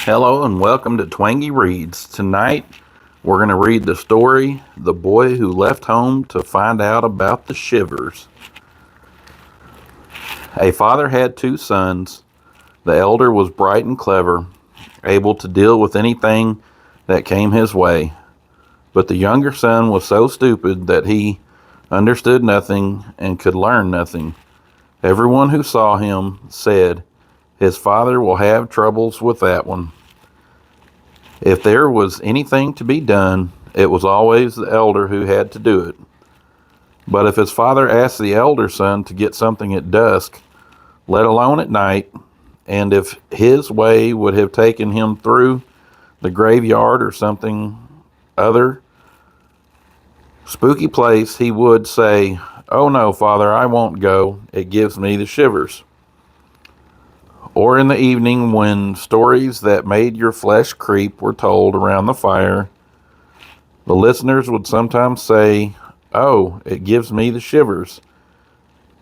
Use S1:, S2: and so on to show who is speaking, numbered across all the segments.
S1: Hello and welcome to Twangy Reads. Tonight we're going to read the story, The Boy Who Left Home to Find Out About the Shivers. A father had two sons. The elder was bright and clever, able to deal with anything that came his way. But the younger son was so stupid that he understood nothing and could learn nothing. Everyone who saw him said, "His father will have troubles with that one." If there was anything to be done, it was always the elder who had to do it. But if his father asked the elder son to get something at dusk, let alone at night, and if his way would have taken him through the graveyard or something other spooky place, he would say, "Oh no, father, I won't go. It gives me the shivers." Or in the evening, when stories that made your flesh creep were told around the fire, the listeners would sometimes say, "Oh, it gives me the shivers."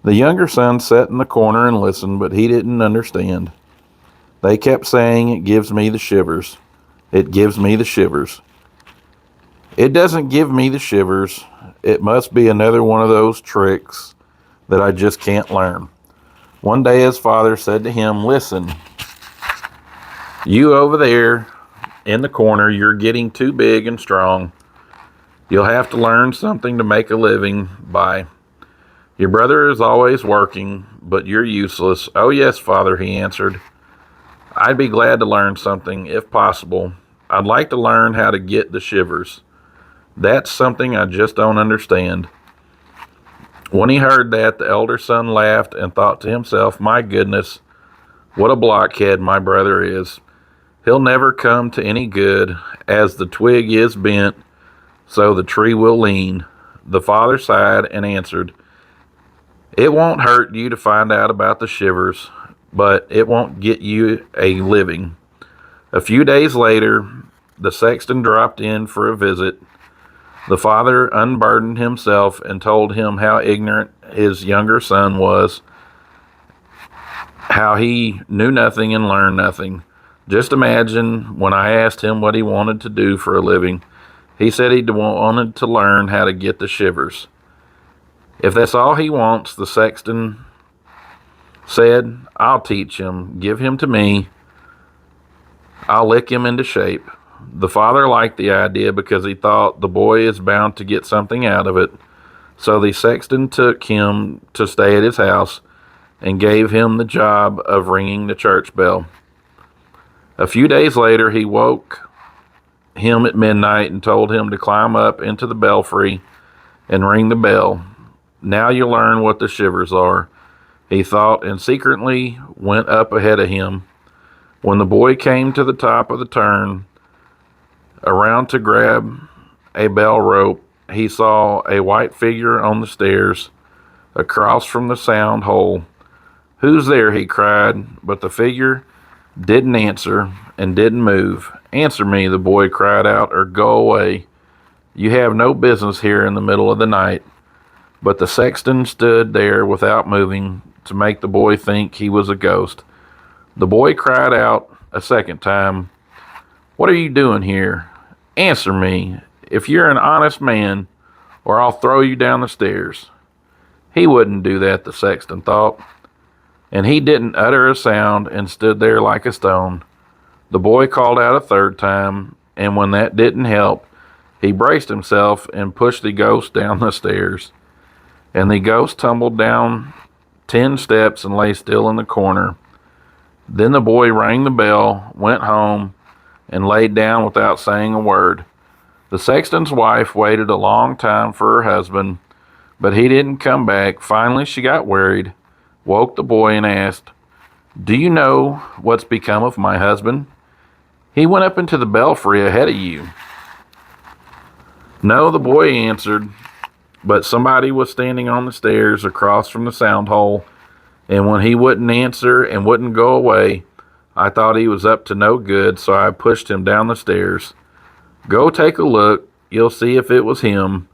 S1: The younger son sat in the corner and listened, but he didn't understand. They kept saying, "It gives me the shivers. It gives me the shivers." "It doesn't give me the shivers. It must be another one of those tricks that I just can't learn." One day his father said to him, "Listen, you over there in the corner, you're getting too big and strong. You'll have to learn something to make a living by. Your brother is always working, but you're useless." "Oh yes, father," he answered. "I'd be glad to learn something, if possible. I'd like to learn how to get the shivers. That's something I just don't understand." When he heard that, the elder son laughed and thought to himself, "My goodness, what a blockhead my brother is. He'll never come to any good. As the twig is bent, so the tree will lean." The father sighed and answered, "It won't hurt you to find out about the shivers, but it won't get you a living." A few days later, the sexton dropped in for a visit. The father unburdened himself and told him how ignorant his younger son was, how he knew nothing and learned nothing. "Just imagine, when I asked him what he wanted to do for a living, he said he wanted to learn how to get the shivers." "If that's all he wants," the sexton said, "I'll teach him. Give him to me. I'll lick him into shape." The father liked the idea because he thought the boy is bound to get something out of it. So the sexton took him to stay at his house and gave him the job of ringing the church bell. A few days later, he woke him at midnight and told him to climb up into the belfry and ring the bell. "Now you'll learn what the shivers are," he thought, and secretly went up ahead of him. When the boy came to the top of the turn around to grab a bell rope, he saw a white figure on the stairs across from the sound hole. "Who's there?" he cried, but the figure didn't answer and didn't move. "Answer me," the boy cried out, "or go away. You have no business here in the middle of the night." But the sexton stood there without moving to make the boy think he was a ghost. The boy cried out a second time, "What are you doing here? Answer me, if you're an honest man, or I'll throw you down the stairs." He wouldn't do that, the sexton thought, and he didn't utter a sound and stood there like a stone. The boy called out a third time, and when that didn't help, he braced himself and pushed the ghost down the stairs. And the ghost tumbled down 10 steps and lay still in the corner. Then the boy rang the bell, went home, and laid down without saying a word. The sexton's wife waited a long time for her husband, but he didn't come back. Finally, she got worried, woke the boy, and asked, "Do you know what's become of my husband? He went up into the belfry ahead of you." "No," the boy answered, "but somebody was standing on the stairs across from the sound hole, and when he wouldn't answer and wouldn't go away, I thought he was up to no good, so I pushed him down the stairs. Go take a look. You'll see if it was him.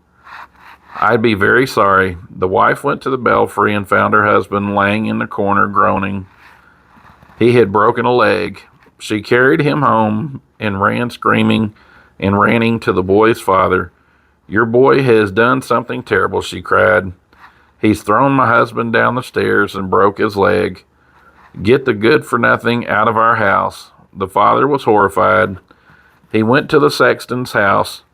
S1: I'd be very sorry." The wife went to the belfry and found her husband laying in the corner groaning. He had broken a leg. She carried him home and ran screaming and ranting to the boy's father. Your boy has done something terrible, she cried. He's thrown my husband down the stairs and broke his leg. Get the good for nothing out of our house. The father was horrified. He went to the sexton's house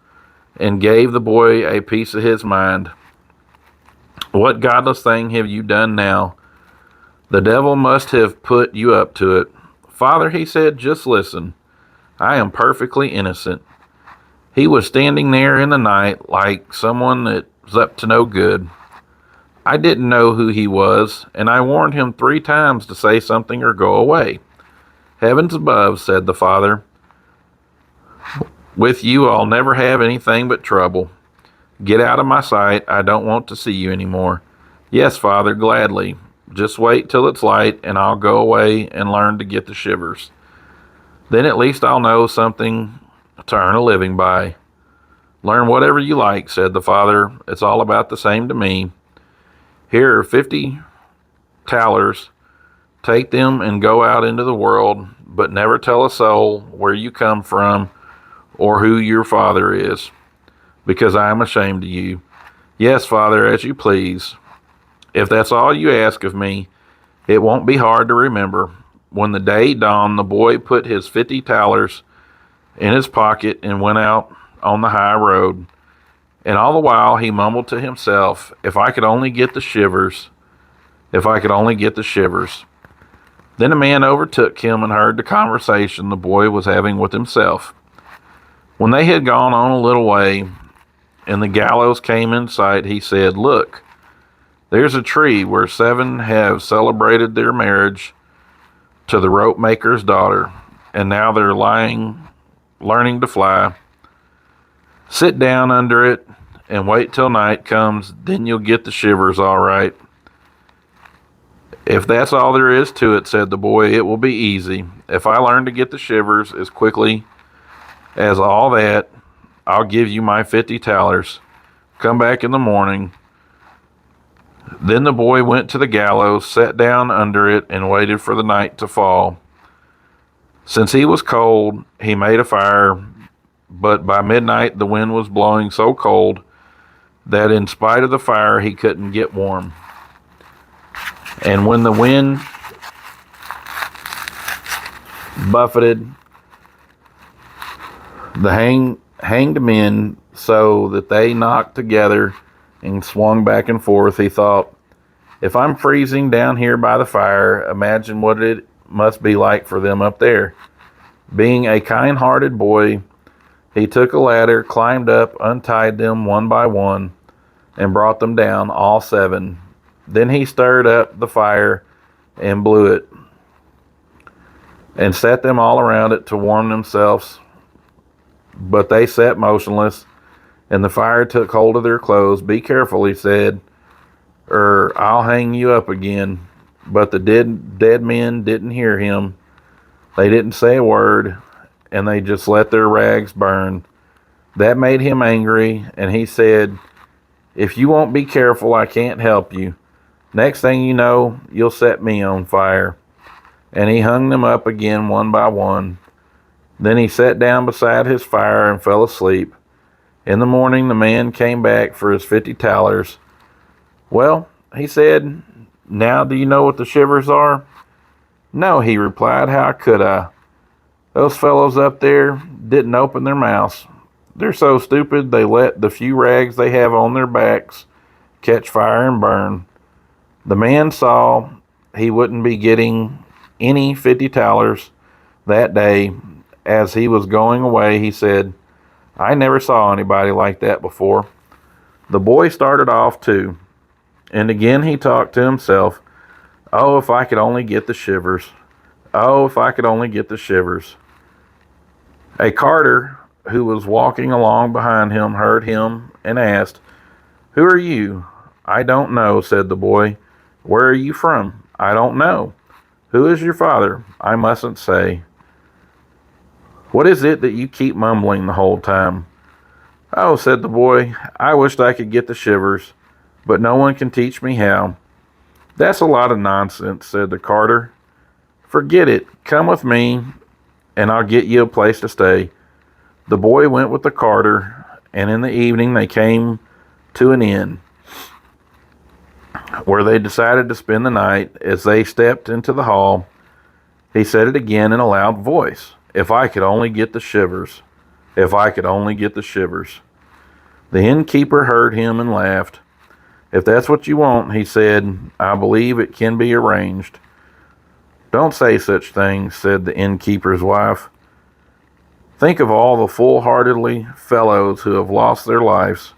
S1: and gave the boy a piece of his mind. What godless thing have you done now? The devil must have put you up to it. Father, he said, just listen. I am perfectly innocent. He was standing there in the night like someone that's up to no good. I didn't know who he was, and I warned him 3 times to say something or go away. Heavens above, said the father. With you I'll never have anything but trouble. Get out of my sight. I don't want to see you anymore. Yes, Father, gladly. Just wait till it's light, and I'll go away and learn to get the shivers. Then at least I'll know something to earn a living by. Learn whatever you like, said the father. It's all about the same to me. Here are 50 thalers. Take them and go out into the world, but never tell a soul where you come from or who your father is, because I am ashamed of you. Yes, Father, as you please. If that's all you ask of me, it won't be hard to remember. When the day dawned, the boy put his 50 thalers in his pocket and went out on the high road. And all the while he mumbled to himself, if I could only get the shivers, if I could only get the shivers. Then a man overtook him and heard the conversation the boy was having with himself. When they had gone on a little way, and the gallows came in sight, he said, Look, there's a tree where 7 have celebrated their marriage to the rope maker's daughter, and now they're learning to fly. Sit down under it and wait till night comes, then you'll get the shivers all right. If that's all there is to it, said the boy, it will be easy. If I learn to get the shivers as quickly as all that, I'll give you my 50 thalers. Come back in the morning. Then the boy went to the gallows, sat down under it, and waited for the night to fall. Since he was cold, he made a fire, but by midnight the wind was blowing so cold that in spite of the fire he couldn't get warm. And when the wind buffeted the hanged men so that they knocked together and swung back and forth, he thought, if I'm freezing down here by the fire, imagine what it must be like for them up there. Being a kind-hearted boy, he took a ladder, climbed up, untied them one by one, and brought them down, all 7. Then he stirred up the fire and blew it, and set them all around it to warm themselves. But they sat motionless, and the fire took hold of their clothes. Be careful, he said, or I'll hang you up again. But the dead men didn't hear him. They didn't say a word, and they just let their rags burn. That made him angry, and he said, if you won't be careful, I can't help you. Next thing you know, you'll set me on fire. And he hung them up again one by one. Then he sat down beside his fire and fell asleep. In the morning, the man came back for his 50 thalers. Well, he said, now do you know what the shivers are? No, he replied, how could I? Those fellows up there didn't open their mouths. They're so stupid they let the few rags they have on their backs catch fire and burn. The man saw he wouldn't be getting any 50 thalers that day. As he was going away, he said, I never saw anybody like that before. The boy started off too, and again he talked to himself, oh, if I could only get the shivers. Oh, if I could only get the shivers. A carter who was walking along behind him heard him and asked, who are you? I don't know, said the boy. Where are you from? I don't know. Who is your father? I mustn't say. What is it that you keep mumbling the whole time? Oh, said the boy, I wished I could get the shivers, but no one can teach me how. That's a lot of nonsense, said the carter. Forget it. Come with me, and I'll get you a place to stay." The boy went with the carter, and in the evening they came to an inn, where they decided to spend the night. As they stepped into the hall, he said it again in a loud voice, "If I could only get the shivers. If I could only get the shivers." The innkeeper heard him and laughed. "If that's what you want," he said, "I believe it can be arranged." "Don't say such things," said the innkeeper's wife. "Think of all the foolhardy fellows who have lost their lives.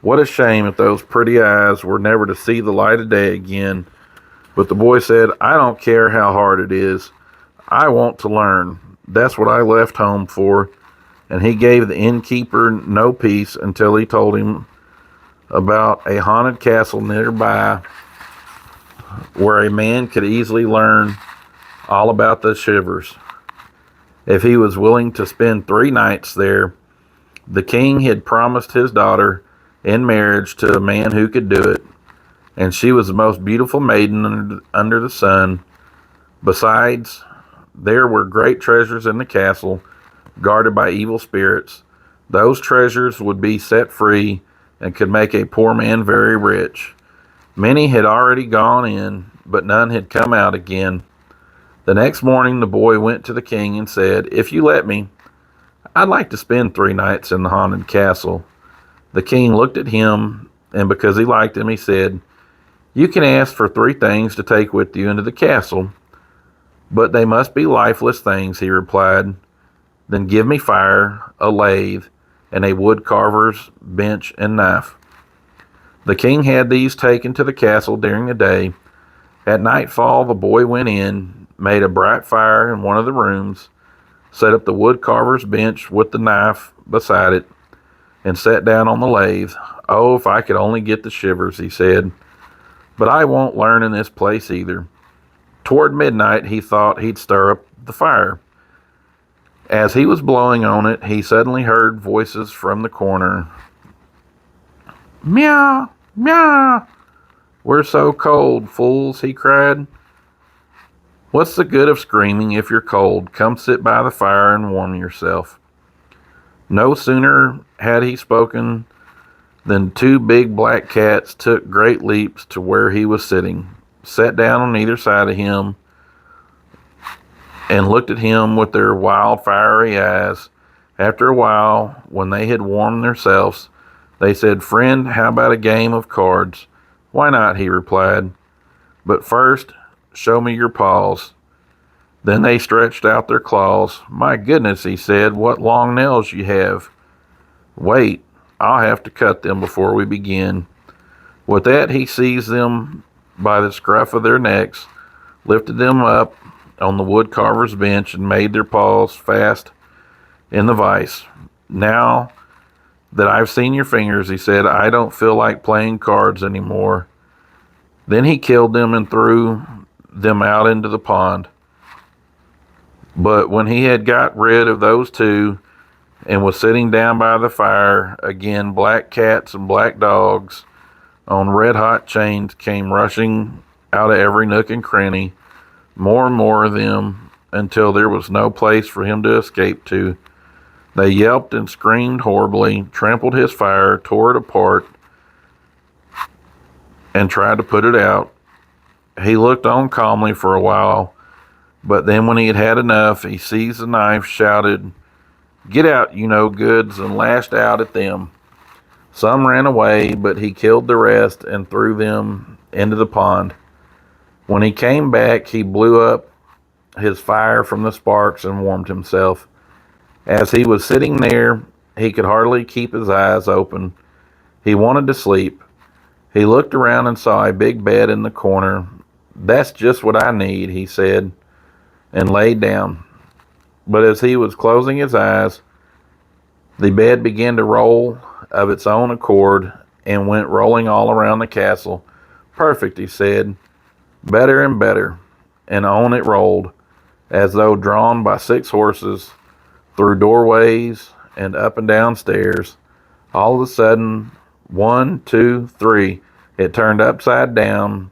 S1: What a shame if those pretty eyes were never to see the light of day again." But the boy said, "I don't care how hard it is. I want to learn. That's what I left home for." And he gave the innkeeper no peace until he told him about a haunted castle nearby, where a man could easily learn all about the shivers if he was willing to spend 3 nights there. The king had promised his daughter in marriage to a man who could do it, and she was the most beautiful maiden under the sun. Besides, there were great treasures in the castle, guarded by evil spirits. Those treasures would be set free and could make a poor man very rich. Many had already gone in, but none had come out again. The next morning the boy went to the king and said, "If you let me, I'd like to spend 3 nights in the haunted castle." The king looked at him, and because he liked him, he said, "You can ask for 3 things to take with you into the castle, but they must be lifeless things," he replied. "Then give me fire, a lathe, and a wood carver's bench and knife." The king had these taken to the castle during the day. At nightfall the boy went in, made a bright fire in one of the rooms, set up the wood carver's bench with the knife beside it, and sat down on the lathe. "Oh, if I could only get the shivers," he said. "But I won't learn in this place either." Toward midnight he thought he'd stir up the fire. As he was blowing on it, he suddenly heard voices from the corner. "Meow, meow. We're so cold, fools," he cried. "What's the good of screaming if you're cold? Come sit by the fire and warm yourself." No sooner had he spoken than 2 big black cats took great leaps to where he was sitting, sat down on either side of him, and looked at him with their wild, fiery eyes. After a while, when they had warmed themselves, they said, "Friend, how about a game of cards?" "Why not?" he replied. "But first, show me your paws." Then they stretched out their claws. "My goodness," he said, "what long nails you have." "Wait, I'll have to cut them before we begin." With that, he seized them by the scruff of their necks, lifted them up on the wood carver's bench, and made their paws fast in the vise. "Now that I've seen your fingers," he said, "I don't feel like playing cards anymore." Then he killed them and threw them out into the pond. But when he had got rid of those 2 and was sitting down by the fire again, black cats and black dogs on red-hot chains came rushing out of every nook and cranny, more and more of them, until there was no place for him to escape to. They yelped and screamed horribly, trampled his fire, tore it apart, and tried to put it out. He looked on calmly for a while, but then when he had had enough, he seized the knife, shouted, "Get out, you no-goods," and lashed out at them. Some ran away, but he killed the rest and threw them into the pond. When he came back, he blew up his fire from the sparks and warmed himself. As he was sitting there, he could hardly keep his eyes open. He wanted to sleep. He looked around and saw a big bed in the corner. "That's just what I need," he said, and laid down. But as he was closing his eyes, the bed began to roll of its own accord and went rolling all around the castle. "Perfect," he said. "Better and better." And on it rolled, as though drawn by 6 horses, through doorways and up and down stairs. All of a sudden, 1, 2, 3, it turned upside down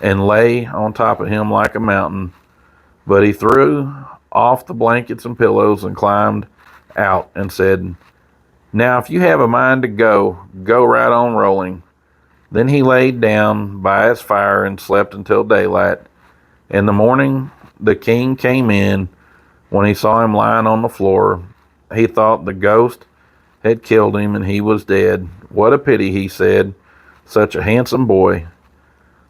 S1: and lay on top of him like a mountain. But he threw off the blankets and pillows and climbed out and said, "Now, if you have a mind to go, go right on rolling." Then he laid down by his fire and slept until daylight. In the morning, the king came in. When he saw him lying on the floor, he thought the ghost had killed him and he was dead. "What a pity," he said. "Such a handsome boy."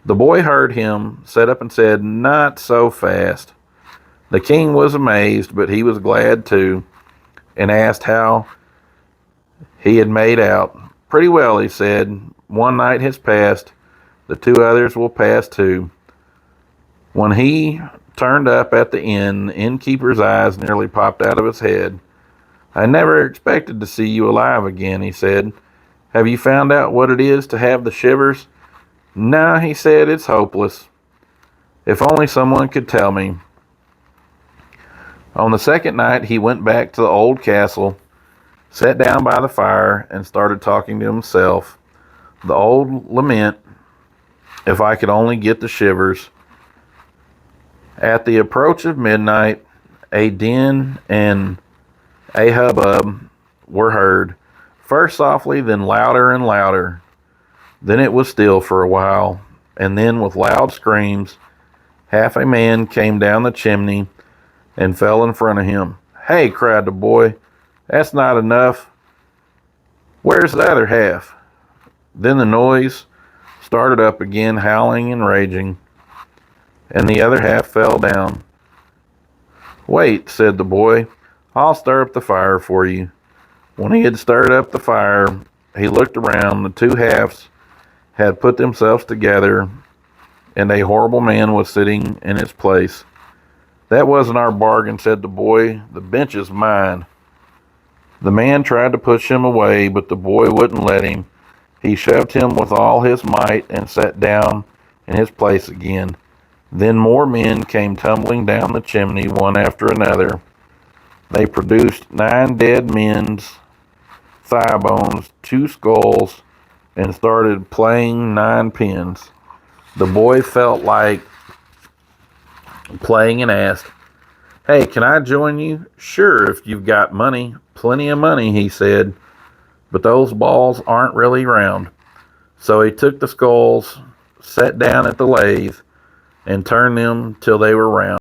S1: The boy heard him, sat up and said, "Not so fast." The king was amazed, but he was glad too, and asked how he had made out. "Pretty well," he said. "One night has passed. The two others will pass too." When he turned up at the inn, the innkeeper's eyes nearly popped out of his head. "I never expected to see you alive again," he said. "Have you found out what it is to have the shivers?" "No," he said, "it's hopeless. If only someone could tell me." On the second night, he went back to the old castle, sat down by the fire, and started talking to himself. The old lament, "If I could only get the shivers." At the approach of midnight, a din and a hubbub were heard, first softly, then louder and louder. Then it was still for a while, and then with loud screams, half a man came down the chimney and fell in front of him. "Hey," cried the boy, "that's not enough. Where's the other half?" Then the noise started up again, howling and raging, and the other half fell down. "Wait," said the boy, "I'll stir up the fire for you." When he had stirred up the fire, he looked around. The two halves had put themselves together, and a horrible man was sitting in its place. "That wasn't our bargain," said the boy. "The bench is mine." The man tried to push him away, but the boy wouldn't let him. He shoved him with all his might and sat down in his place again. Then more men came tumbling down the chimney, one after another. They produced 9 dead men's thigh bones, 2 skulls, and started playing 9 pins. The boy felt like playing and asked, "Hey, can I join you?" "Sure, if you've got money." "Plenty of money," he said, "but those balls aren't really round." So he took the skulls, sat down at the lathe, and turned them till they were round.